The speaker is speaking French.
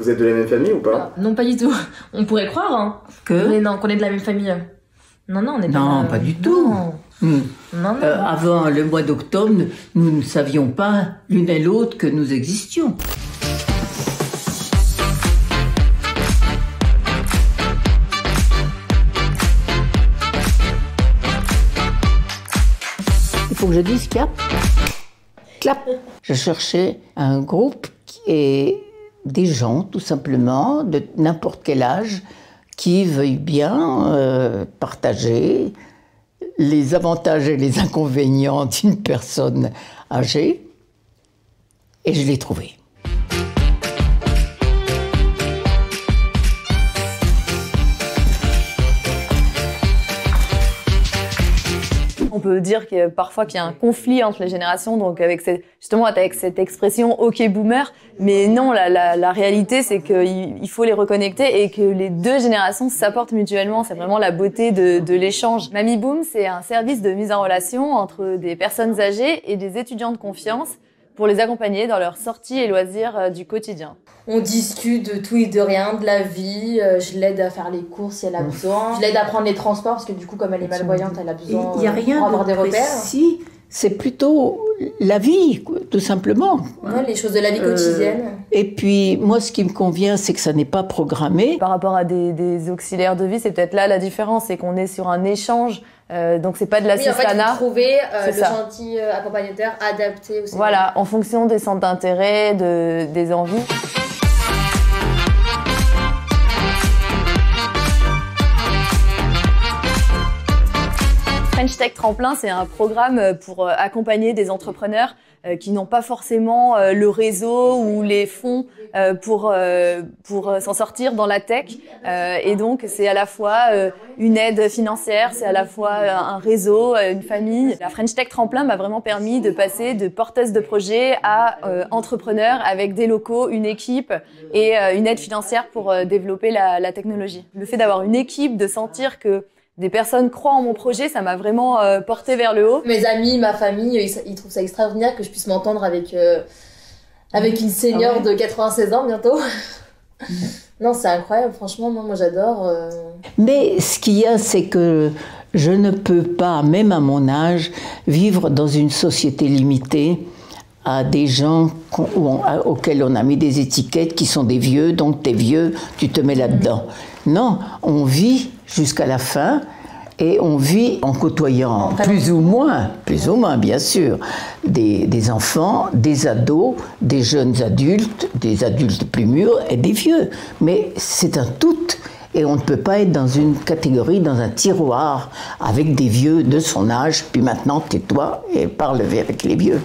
Vous êtes de la même famille ou pas? Non, pas du tout. On pourrait croire, hein. Mais non, qu'on est de la même famille. Non, on est pas... Non, pas du tout. Non. Avant le mois d'octobre, nous ne savions pas l'une et l'autre que nous existions. Il faut que je dise cap. Clap. Je cherchais un groupe et des gens, tout simplement, de n'importe quel âge, qui veuillent bien partager les avantages et les inconvénients d'une personne âgée. Et je l'ai trouvé. On peut dire que parfois qu'il y a un conflit entre les générations, donc avec cette expression OK boomer, mais non, la réalité c'est qu'il faut les reconnecter et que les deux générations s'apportent mutuellement. C'est vraiment la beauté de l'échange. Mamie Boom, c'est un service de mise en relation entre des personnes âgées et des étudiants de confiance pour les accompagner dans leurs sorties et loisirs du quotidien. On discute de tout et de rien, de la vie, je l'aide à faire les courses si elle a besoin, je l'aide à prendre les transports parce que du coup comme elle est malvoyante, elle a besoin Il n'y a rien pour avoir de des repères. précis, c'est plutôt la vie, tout simplement. Ouais, les choses de la vie quotidienne. Et puis moi ce qui me convient c'est que ça n'est pas programmé. Par rapport à des auxiliaires de vie, c'est peut-être là la différence, c'est qu'on est sur un échange. Donc c'est pas de l'assistanat. Oui, en fait, trouver le gentil accompagnateur adapté aussi. Voilà, en fonction des centres d'intérêt, des envies. French Tech Tremplin, c'est un programme pour accompagner des entrepreneurs qui n'ont pas forcément le réseau ou les fonds pour s'en sortir dans la tech. Et donc, c'est à la fois une aide financière, c'est à la fois un réseau, une famille. La French Tech Tremplin m'a vraiment permis de passer de porteuse de projet à entrepreneur avec des locaux, une équipe et une aide financière pour développer la technologie. Le fait d'avoir une équipe, de sentir que des personnes croient en mon projet, ça m'a vraiment porté vers le haut. Mes amis, ma famille, ils trouvent ça extraordinaire que je puisse m'entendre avec une senior de 96 ans bientôt. Non, c'est incroyable, franchement, moi j'adore. Mais ce qu'il y a, c'est que je ne peux pas, même à mon âge, vivre dans une société limitée à des gens auxquels on a mis des étiquettes qui sont des vieux, donc t'es vieux, tu te mets là-dedans. Non, on vit jusqu'à la fin et on vit en côtoyant plus ou moins bien sûr, des enfants, des ados, des jeunes adultes, des adultes plus mûrs et des vieux. Mais c'est un tout et on ne peut pas être dans une catégorie, dans un tiroir avec des vieux de son âge, puis maintenant tais-toi et parle avec les vieux.